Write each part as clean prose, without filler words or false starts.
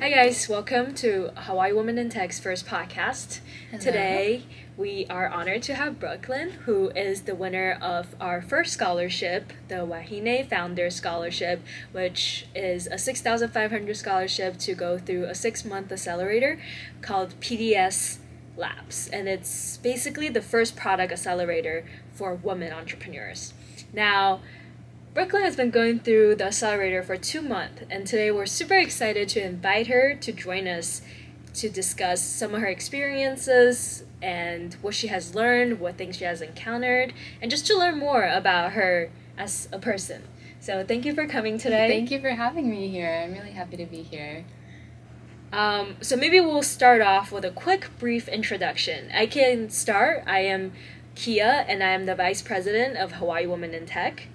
Hi guys, welcome to Hawai'i Women in Tech's first podcast. Hello. Today we are honored to have Brooklyn, who is the winner of our first scholarship, the Wahine Founder Scholarship, which is a 6,500 scholarship to go through a 6-month accelerator called PDS Labs. And it's basically the first product accelerator for women entrepreneurs. Now, Brooklyn has been going through the accelerator for 2 months, and today we're super excited to invite her to join us to discuss some of her experiences and what she has learned, what things she has encountered, and just to learn more about her as a person. So thank you for coming today. Thank you for having me here. I'm really happy to be here. So maybe we'll start off with a quick, brief introduction. I can start. I am Kia, and I am the Vice President of Hawai'i Women in Tech.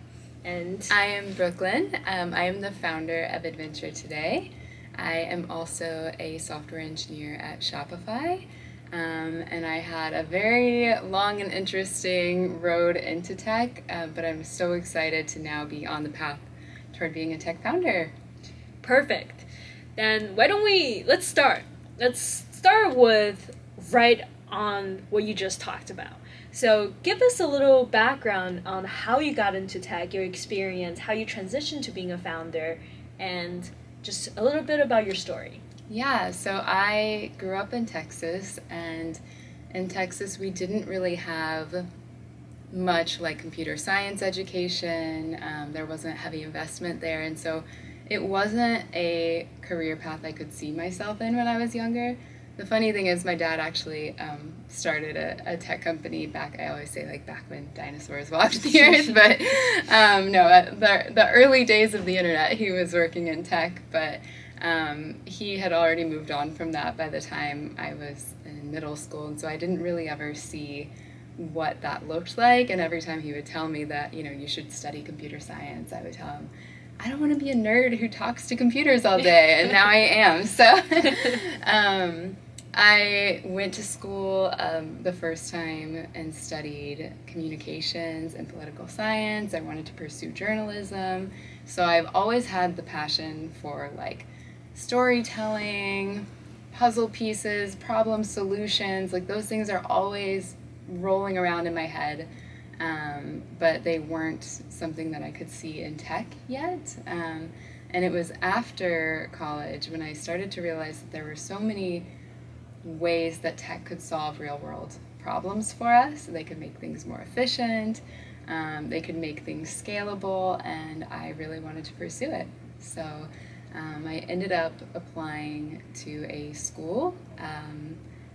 And I am Brooklyn. I am the founder of Adventure Today. I am also a software engineer at Shopify. And I had a very long and interesting road into tech, but I'm so excited to now be on the path toward being a tech founder. Perfect. Then let's start. Let's start with right on what you just talked about. So give us a little background on how you got into tech, your experience, how you transitioned to being a founder, and just a little bit about your story. Yeah, so I grew up in Texas, and in Texas we didn't really have much like computer science education. There wasn't heavy investment there, and so it wasn't a career path I could see myself in when I was younger. The funny thing is my dad actually started a tech company back, I always say like back when dinosaurs walked the earth, but the early days of the internet he was working in tech, but he had already moved on from that by the time I was in middle school, and so I didn't really ever see what that looked like. And every time he would tell me that, you should study computer science, I would tell him, I don't want to be a nerd who talks to computers all day, and now I am. So I went to school the first time and studied communications and political science. I wanted to pursue journalism. So I've always had the passion for like storytelling, puzzle pieces, problem solutions. Like those things are always rolling around in my head. But they weren't something that I could see in tech yet. And it was after college when I started to realize that there were so many ways that tech could solve real-world problems for us. They could make things more efficient, they could make things scalable, and I really wanted to pursue it. So I ended up applying to a school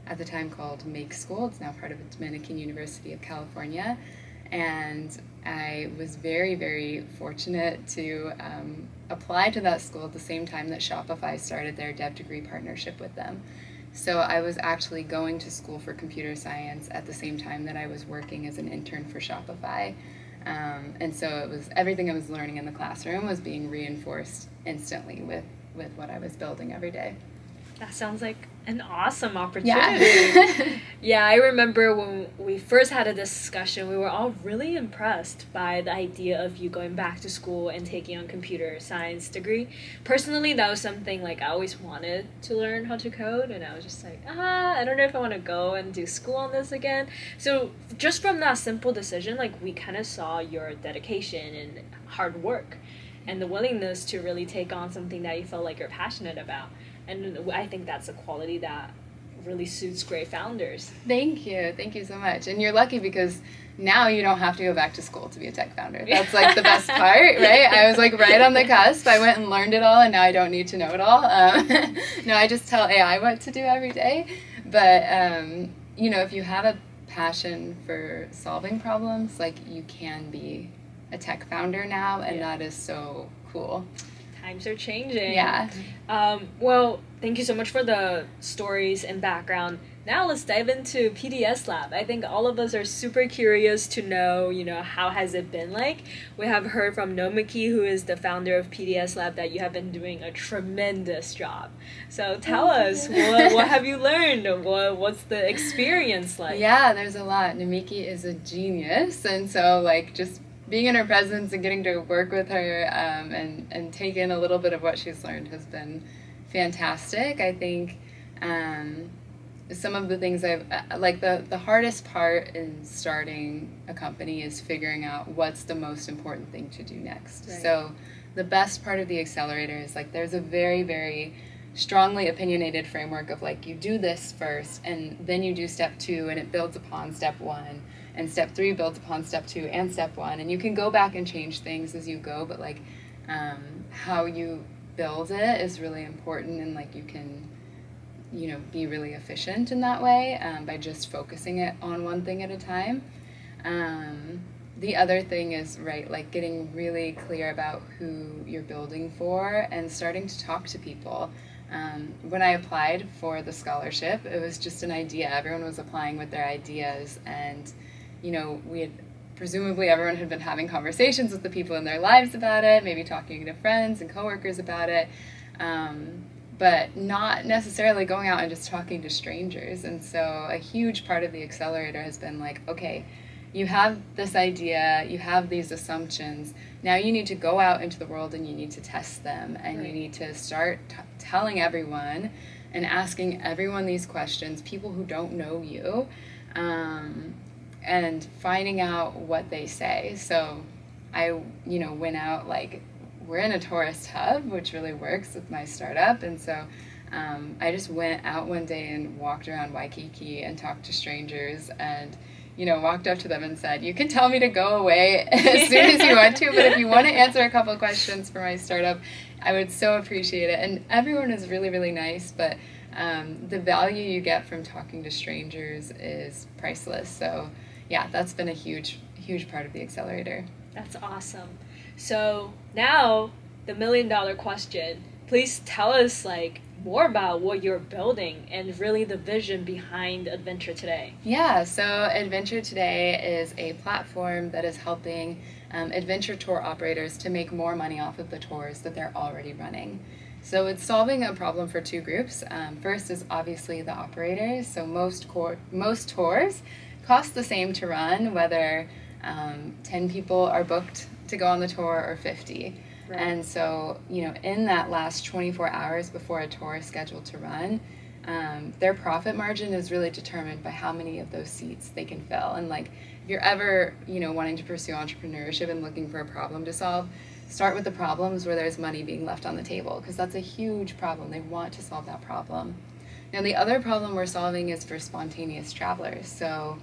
at the time called Make School. It's now part of the Dominican University of California. And I was very, very fortunate to apply to that school at the same time that Shopify started their dev degree partnership with them. So I was actually going to school for computer science at the same time that I was working as an intern for Shopify. And so it was everything I was learning in the classroom was being reinforced instantly with what I was building every day. That sounds like an awesome opportunity. Yeah, I remember when we first had a discussion, we were all really impressed by the idea of you going back to school and taking on computer science degree. Personally, that was something like I always wanted to learn how to code, and I was just like, I don't know if I want to go and do school on this again. So just from that simple decision, like we kind of saw your dedication and hard work and the willingness to really take on something that you felt like you're passionate about. And I think that's a quality that really suits great founders. Thank you so much. And you're lucky because now you don't have to go back to school to be a tech founder. That's like the best part, right? I was like right on the cusp. I went and learned it all, and now I don't need to know it all. No, I just tell AI what to do every day. But if you have a passion for solving problems, like you can be a tech founder now, and that is so cool. Times are changing. Yeah. Well, thank you so much for the stories and background. Now let's dive into PDS Lab. I think all of us are super curious to know, how has it been like? We have heard from Nomiki, who is the founder of PDS Lab, that you have been doing a tremendous job. So tell us, what have you learned? What's the experience like? Yeah, there's a lot. Nomiki is a genius, and so just being in her presence and getting to work with her and take in a little bit of what she's learned has been fantastic. I think some of the things like the hardest part in starting a company is figuring out what's the most important thing to do next. Right. So the best part of the accelerator is like there's a very, very strongly opinionated framework of like you do this first and then you do step 2 and it builds upon step 1 and step 3 builds upon step 2 and step 1, and you can go back and change things as you go, but like how you build it is really important, and like you can be really efficient in that way by just focusing it on one thing at a time. The other thing is, right, like getting really clear about who you're building for and starting to talk to people. When I applied for the scholarship, it was just an idea. Everyone was applying with their ideas, and presumably everyone had been having conversations with the people in their lives about it, maybe talking to friends and coworkers about it. But not necessarily going out and just talking to strangers. And so a huge part of the accelerator has been like, okay, you have this idea, you have these assumptions, now you need to go out into the world and you need to test them, and you need to start telling everyone and asking everyone these questions, people who don't know you, and finding out what they say. So I, went out, like, we're in a tourist hub, which really works with my startup, and so I just went out one day and walked around Waikiki and talked to strangers and walked up to them and said, you can tell me to go away as soon as you want to, but if you want to answer a couple of questions for my startup, I would so appreciate it. And everyone is really, really nice, but the value you get from talking to strangers is priceless. So yeah, that's been a huge, huge part of the accelerator. That's awesome. So now the $1 million question, please tell us like more about what you're building and really the vision behind Adventure Today. Yeah, so Adventure Today is a platform that is helping adventure tour operators to make more money off of the tours that they're already running. So it's solving a problem for two groups. First is obviously the operators. So most tours cost the same to run, whether 10 people are booked to go on the tour or 50. Right. And so, in that last 24 hours before a tour is scheduled to run, their profit margin is really determined by how many of those seats they can fill. And like, if you're ever, wanting to pursue entrepreneurship and looking for a problem to solve, start with the problems where there's money being left on the table, because that's a huge problem. They want to solve that problem. Now, the other problem we're solving is for spontaneous travelers. So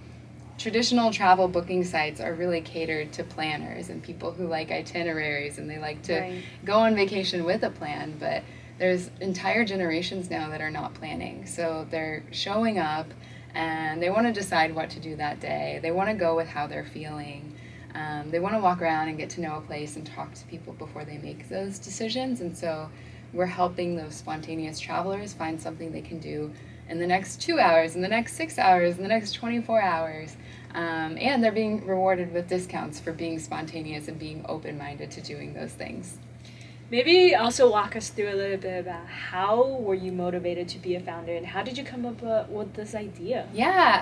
traditional travel booking sites are really catered to planners and people who like itineraries and they like to go on vacation with a plan, but there's entire generations now that are not planning. So they're showing up and they want to decide what to do that day. They want to go with how they're feeling. They want to walk around and get to know a place and talk to people before they make those decisions. And so we're helping those spontaneous travelers find something they can do in the next 2 hours, in the next 6 hours, in the next 24 hours. And they're being rewarded with discounts for being spontaneous and being open-minded to doing those things. Maybe also walk us through a little bit about how were you motivated to be a founder and how did you come up with this idea? Yeah,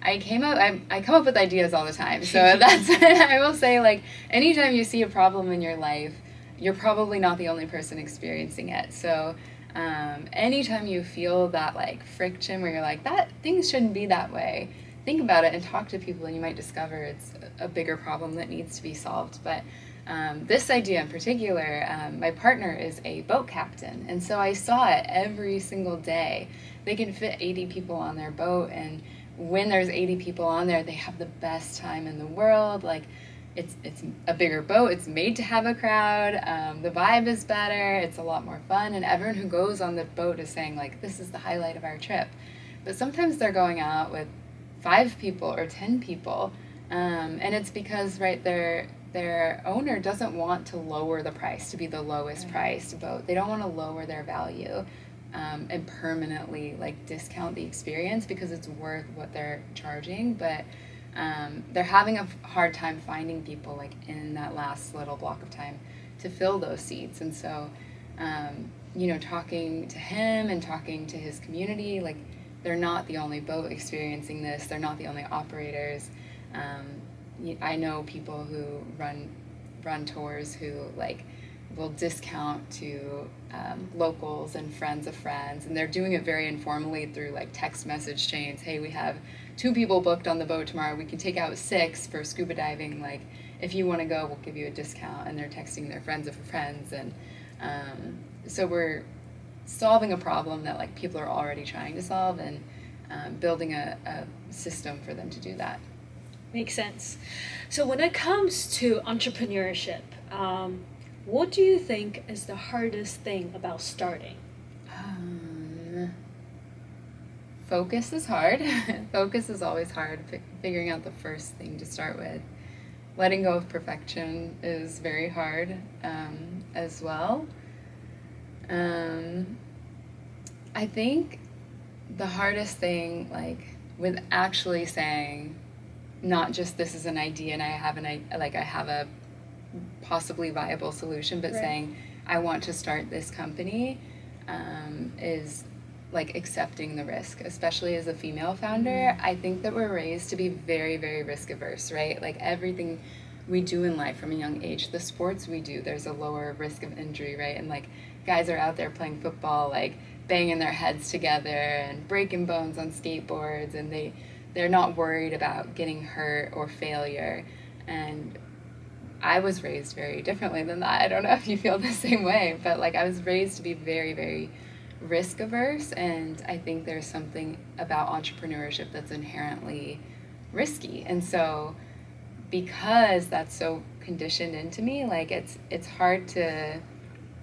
I come up with ideas all the time. So that's, I will say, like, anytime you see a problem in your life, you're probably not the only person experiencing it. So anytime you feel that like friction where you're like, that things shouldn't be that way, think about it and talk to people and you might discover it's a bigger problem that needs to be solved. But this idea in particular, my partner is a boat captain, and so I saw it every single day. They can fit 80 people on their boat, and when there's 80 people on there, they have the best time in the world. Like, it's a bigger boat, it's made to have a crowd, the vibe is better, it's a lot more fun, and everyone who goes on the boat is saying, like, this is the highlight of our trip. But sometimes they're going out with 5 people or 10 people, and it's because, right, their owner doesn't want to lower the price to be the lowest priced boat. They don't want to lower their value and permanently, like, discount the experience because it's worth what they're charging, but they're having a hard time finding people, like, in that last little block of time to fill those seats. And so, talking to him and talking to his community, like, they're not the only boat experiencing this. They're not the only operators. I know people who run tours who, like, will discount to locals and friends of friends, and they're doing it very informally through like text message chains. Hey, we have 2 people booked on the boat tomorrow. We can take out 6 for scuba diving. Like, if you want to go, we'll give you a discount. And they're texting their friends of friends, and so we're solving a problem that like people are already trying to solve, and building a system for them to do that. Makes sense. So when it comes to entrepreneurship, what do you think is the hardest thing about starting? Focus is hard. Focus is always hard. Figuring out the first thing to start with. Letting go of perfection is very hard as well. I think the hardest thing, like, with actually saying, not just this is an idea and I have a possibly viable solution, but Right. saying I want to start this company, is like accepting the risk, especially as a female founder. I think that we're raised to be very, very risk averse, right? Like everything we do in life from a young age, the sports we do, there's a lower risk of injury, right? And like guys are out there playing football, like banging their heads together and breaking bones on skateboards, and they're not worried about getting hurt or failure. And I was raised very differently than that. I don't know if you feel the same way, but like I was raised to be very, very risk averse, and I think there's something about entrepreneurship that's inherently risky. And so because that's so conditioned into me, like it's hard to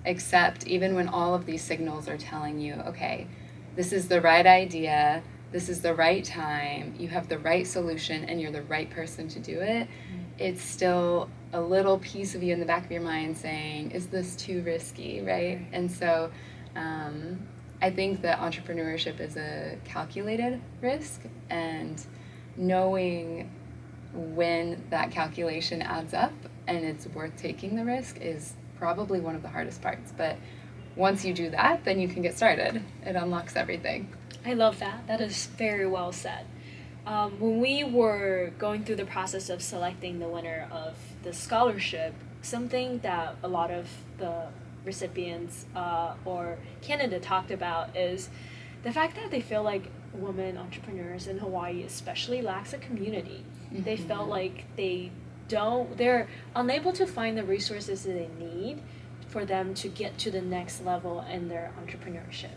accept even when all of these signals are telling you, okay, this is the right idea, this is the right time, you have the right solution, and you're the right person to do it. It's still a little piece of you in the back of your mind saying, is this too risky, right? And so I think that entrepreneurship is a calculated risk, and knowing when that calculation adds up and it's worth taking the risk is probably one of the hardest parts. But once you do that, then you can get started. It unlocks everything. I love that. That is very well said. When we were going through the process of selecting the winner of the scholarship, something that a lot of the recipients or candidate talked about is the fact that they feel like women entrepreneurs in Hawaii especially lacks a community. They felt like they're unable to find the resources that they need for them to get to the next level in their entrepreneurship.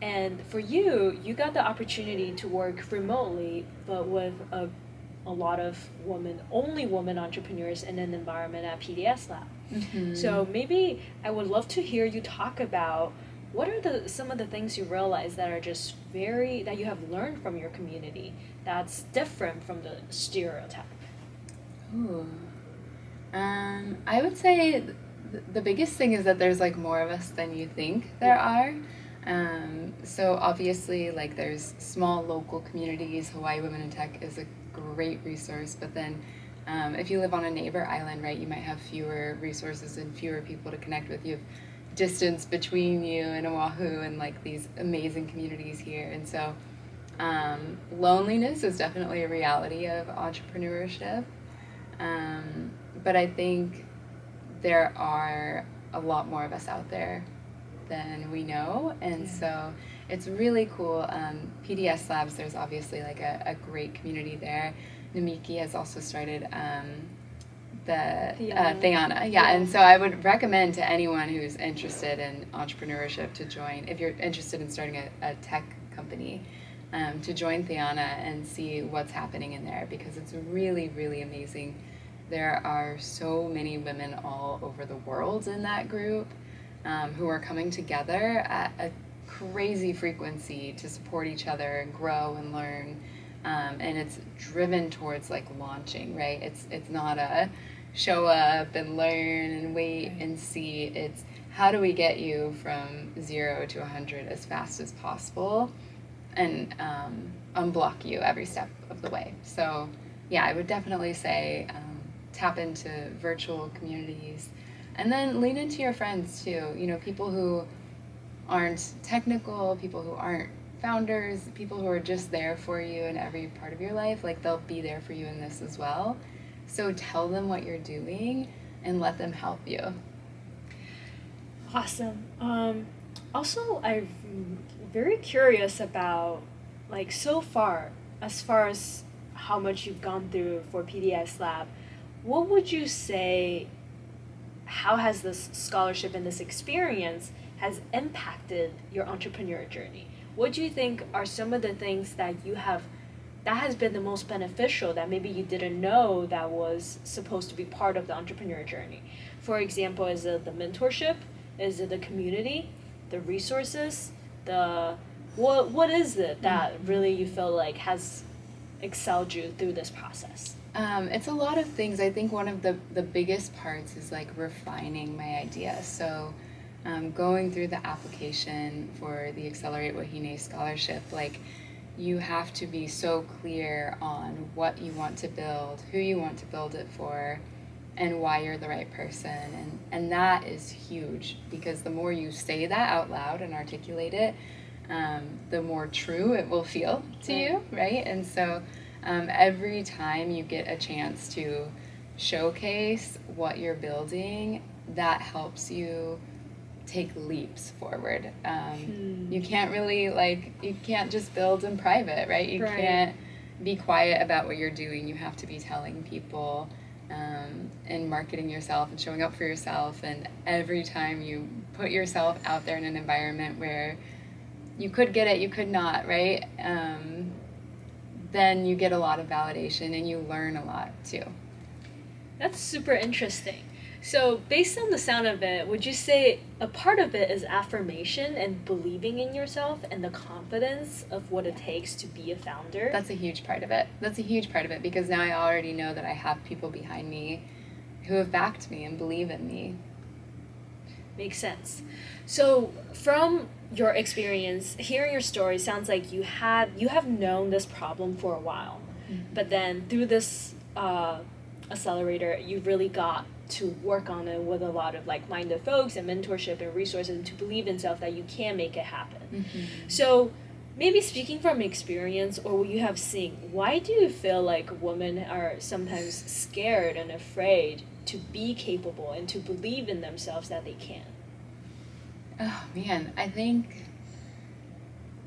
And for you, you got the opportunity to work remotely, but with a lot of only women entrepreneurs in an environment at PDS Lab. So maybe I would love to hear you talk about what are some of the things you realize that are just that you have learned from your community that's different from the stereotype? Ooh. I would say the biggest thing is that there's like more of us than you think there are. So obviously, like there's small local communities. Hawai'i Women in Tech is a great resource, but then if you live on a neighbor island, right, you might have fewer resources and fewer people to connect with. You have distance between you and Oahu and like these amazing communities here. And so loneliness is definitely a reality of entrepreneurship. But I think there are a lot more of us out there than we know, and so it's really cool. PDS Labs, there's obviously like a great community there. Namiki has also started the theanna, and so I would recommend to anyone who's interested in entrepreneurship to join, if you're interested in starting a tech company, to join theanna and see what's happening in there, because it's really, really amazing. There are so many women all over the world in that group who are coming together at a crazy frequency to support each other and grow and learn. And it's driven towards like launching, right? It's not a show up and learn and wait and see. It's how do we get you from 0 to 100 as fast as possible and unblock you every step of the way. So yeah, I would definitely say tap into virtual communities, and then lean into your friends too. You know, people who aren't technical, people who aren't founders, people who are just there for you in every part of your life, like they'll be there for you in this as well. So tell them what you're doing and let them help you. Awesome. Also, I'm very curious about, like, so far as how much you've gone through for PDS Lab, what would you say, how has this scholarship and this experience has impacted your entrepreneur journey? What do you think are some of the things that has been the most beneficial that maybe you didn't know that was supposed to be part of the entrepreneur journey? For example, is it the mentorship? Is it the community, the resources, the what is it that really you feel like has excelled you through this process? It's a lot of things. I think one of the biggest parts is like refining my idea. So going through the application for the Accelerate Wahine scholarship, like you have to be so clear on what you want to build, who you want to build it for, and why you're the right person. And that is huge, because the more you say that out loud and articulate it, the more true it will feel to you, right? And so every time you get a chance to showcase what you're building, that helps you take leaps forward. You can't really, you can't just build in private, right? You can't be quiet about what you're doing. You have to be telling people and marketing yourself and showing up for yourself. And every time you put yourself out there in an environment where you could get it, you could not, right? Then you get a lot of validation and you learn a lot too. That's super interesting. So, based on the sound of it, would you say a part of it is affirmation and believing in yourself and the confidence of what it takes to be a founder? That's a huge part of it. That's a huge part of it, because now I already know that I have people behind me who have backed me and believe in me. Makes sense. So, from your experience, hearing your story sounds like you have known this problem for a while, but then through this accelerator, you really got to work on it with a lot of like-minded folks and mentorship and resources, and to believe in self that you can make it happen. So maybe speaking from experience or what you have seen, why do you feel like women are sometimes scared and afraid to be capable and to believe in themselves that they can? Oh man, I think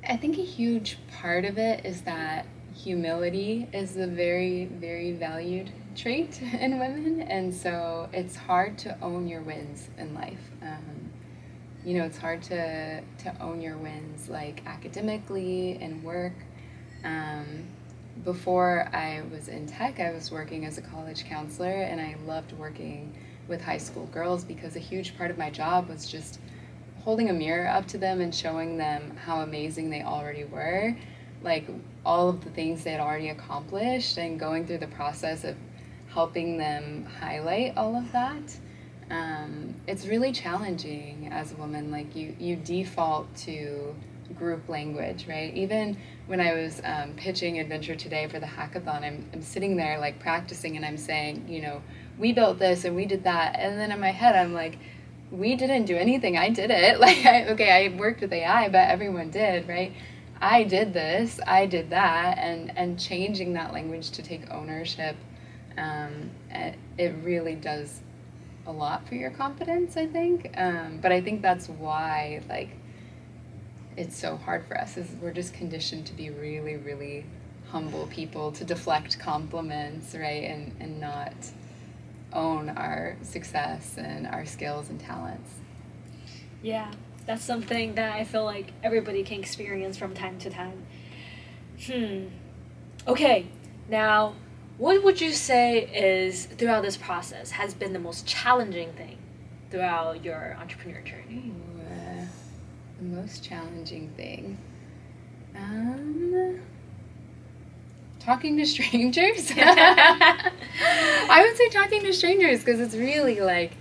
a huge part of it is that humility is a very, very valued trait in women, and so it's hard to own your wins in life. It's hard to own your wins, like academically and work. Before I was in tech, I was working as a college counselor, and I loved working with high school girls, because a huge part of my job was just holding a mirror up to them and showing them how amazing they already were, like all of the things they had already accomplished, and going through the process of helping them highlight all of that. It's really challenging as a woman. Like you default to group language, right? Even when I was pitching Adventure Today for the hackathon, I'm sitting there like practicing, and I'm saying, we built this and we did that, and then in my head I'm like, we didn't do anything, I did it. I worked with AI, but everyone did, right? I did this, I did that, and changing that language to take ownership, it really does a lot for your confidence, I think. But I think that's why, it's so hard for us, is we're just conditioned to be really, really humble people, to deflect compliments, right? And not own our success and our skills and talents. Yeah, that's something that I feel like everybody can experience from time to time. Okay, now, what would you say is, throughout this process, has been the most challenging thing throughout your entrepreneur journey? The most challenging thing? Talking to strangers. I would say talking to strangers, because it's really like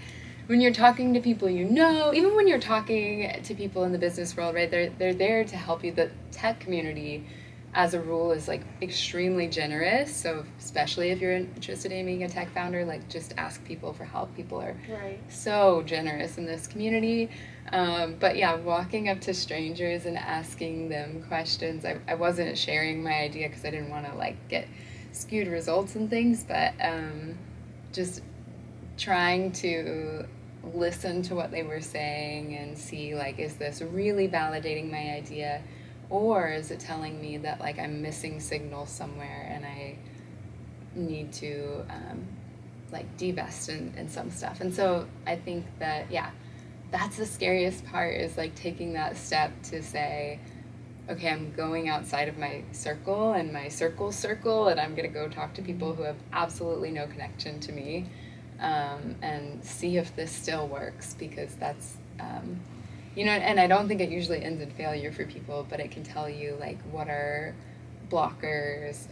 when you're talking to people even when you're talking to people in the business world, right, they're there to help you. The tech community, as a rule, is like extremely generous. So especially if you're interested in being a tech founder, just ask people for help. People are so generous in this community. But yeah, walking up to strangers and asking them questions. I wasn't sharing my idea because I didn't want to get skewed results and things, but just trying to listen to what they were saying and see, like, is this really validating my idea, or is it telling me that, like, I'm missing signals somewhere and I need to like divest in some stuff. And so I think that, yeah, that's the scariest part, is like taking that step to say, okay, I'm going outside of my circle and my circle, and I'm going to go talk to people who have absolutely no connection to me, and see if this still works, because that's, you know, and I don't think it usually ends in failure for people, but it can tell you, like, what are blockers,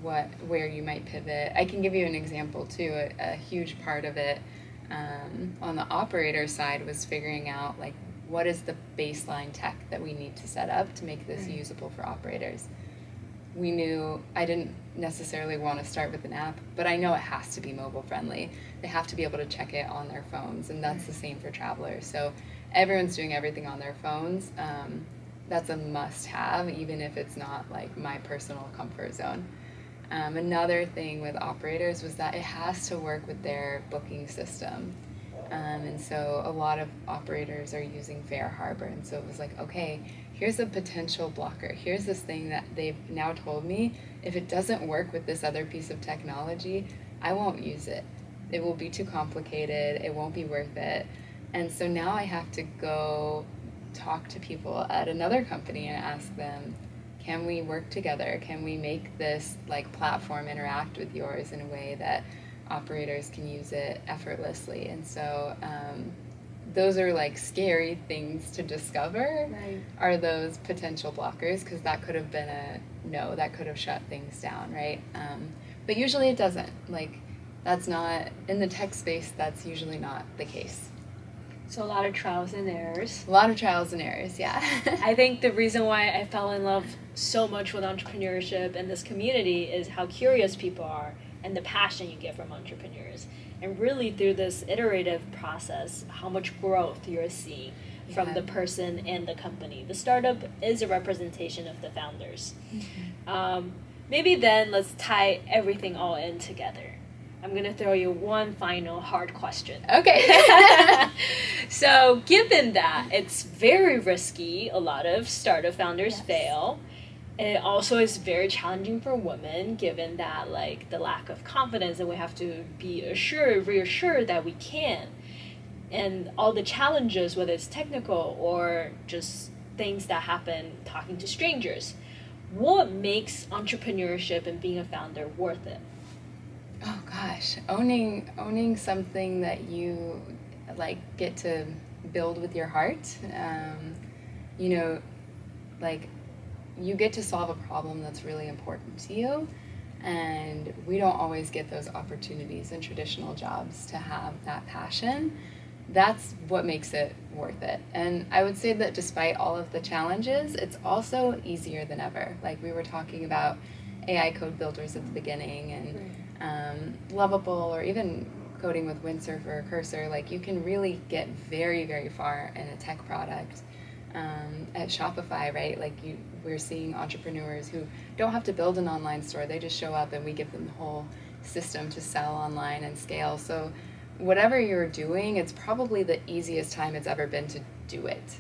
where you might pivot. I can give you an example too. A huge part of it, on the operator side, was figuring out, like, what is the baseline tech that we need to set up to make this usable for operators. We knew, I didn't necessarily want to start with an app, but I know it has to be mobile friendly. They have to be able to check it on their phones, and that's the same for travelers. So everyone's doing everything on their phones. That's a must have, even if it's not like my personal comfort zone. Another thing with operators was that it has to work with their booking system. And so a lot of operators are using Fair Harbor. And so it was like, okay, here's a potential blocker. Here's this thing that they've now told me, if it doesn't work with this other piece of technology, I won't use it. It will be too complicated. It won't be worth it. And so now I have to go talk to people at another company and ask them, can we work together? Can we make this, like, platform interact with yours in a way that operators can use it effortlessly? And so those are, like, scary things to discover, Right. are those potential blockers, because that could have been a no, that could have shut things down, right? But usually it doesn't. Like, that's not, in the tech space, that's usually not the case. So a lot of trials and errors. A lot of trials and errors, yeah. I think the reason why I fell in love so much with entrepreneurship and this community is how curious people are and the passion you get from entrepreneurs. And really, through this iterative process, how much growth you're seeing from the person and the company. The startup is a representation of the founders. Mm-hmm. Maybe then let's tie everything all in together. I'm going to throw you one final hard question. Okay. So, given that it's very risky, a lot of startup founders fail, and it also is very challenging for women, given that, like, the lack of confidence, and we have to be reassured that we can. And all the challenges, whether it's technical or just things that happen talking to strangers. What makes entrepreneurship and being a founder worth it? Oh gosh, owning something that you, like, get to build with your heart. You know, like, you get to solve a problem that's really important to you, and we don't always get those opportunities in traditional jobs to have that passion. That's what makes it worth it. And I would say that despite all of the challenges, it's also easier than ever. Like, we were talking about AI code builders at the beginning, and Lovable, or even coding with Windsurfer or Cursor. Like, you can really get very, very far in a tech product. At Shopify, right? Like, we're seeing entrepreneurs who don't have to build an online store. They just show up and we give them the whole system to sell online and scale. So whatever you're doing, it's probably the easiest time it's ever been to do it.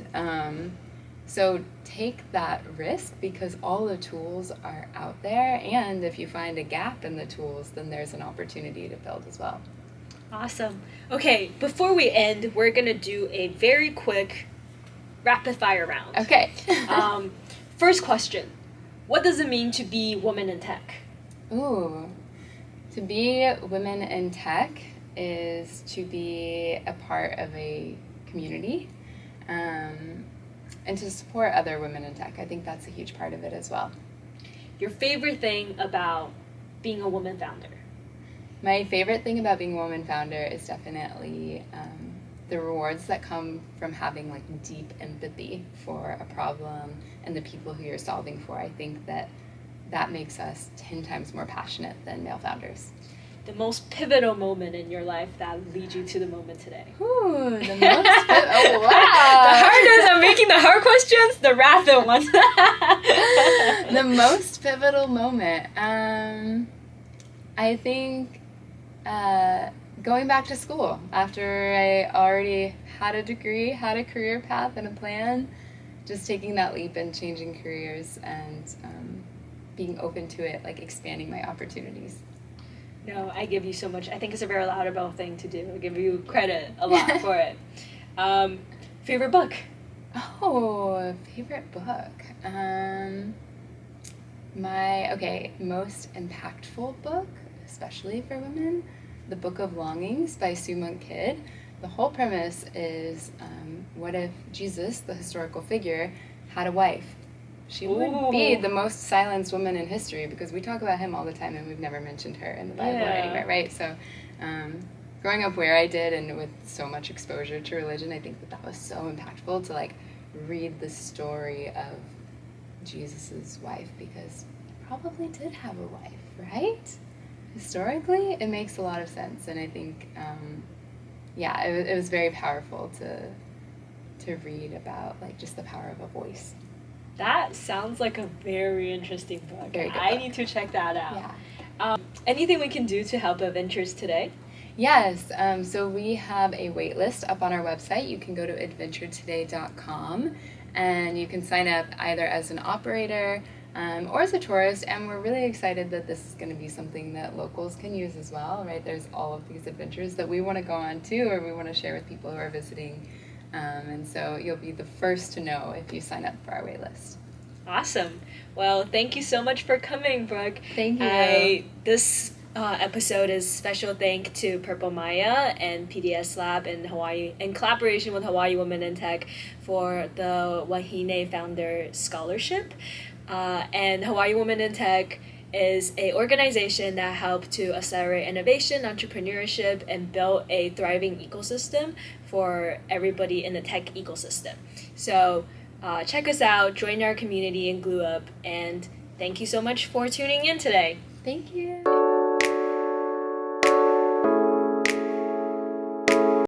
So take that risk, because all the tools are out there, and if you find a gap in the tools, then there's an opportunity to build as well. Awesome. Okay, before we end, we're going to do a very quick rapid fire round. Okay. First question. What does it mean to be women in tech? Ooh. To be women in tech is to be a part of a community, and to support other women in tech. I think that's a huge part of it as well. Your favorite thing about being a woman founder? My favorite thing about being a woman founder is definitely the rewards that come from having, like, deep empathy for a problem and the people who you're solving for. I think that makes us 10 times more passionate than male founders. The most pivotal moment in your life that leads you to the moment today? Ooh, the most oh, wow. The hardest, I'm making the hard questions, the rapid ones. The most pivotal moment. I think going back to school after I already had a degree, had a career path and a plan. Just taking that leap and changing careers and being open to it, like expanding my opportunities. No, I give you so much. I think it's a very laudable thing to do. I give you credit a lot for it. Favorite book? Oh, favorite book. My most impactful book, especially for women, The Book of Longings by Sue Monk Kidd. The whole premise is what if Jesus, the historical figure, had a wife? She would be the most silenced woman in history, because we talk about him all the time and we've never mentioned her in the Bible or anywhere, right? So growing up where I did and with so much exposure to religion, I think that was so impactful to like read the story of Jesus's wife, because he probably did have a wife, right? Historically, it makes a lot of sense, and I think it was very powerful to read about like just the power of a voice. That sounds like a very interesting book. Very good I book. need to check that out. Yeah. Anything we can do to help adventures today? Yes, so we have a wait list up on our website. You can go to adventuretoday.com and you can sign up either as an operator or as a tourist, and we're really excited that this is going to be something that locals can use as well, right? There's all of these adventures that we want to go on too, or we want to share with people who are visiting, and so you'll be the first to know if you sign up for our wait list. Awesome. Well, thank you so much for coming, Brooke. Thank you. This episode is special thank to Purple Maya and PDS Lab in Hawaii, in collaboration with Hawai'i Women in Tech, for the Wahine Founder Scholarship. And Hawai'i Women in Tech is an organization that helped to accelerate innovation, entrepreneurship, and build a thriving ecosystem for everybody in the tech ecosystem. So check us out, join our community in Glue Up, and thank you so much for tuning in today. Thank you.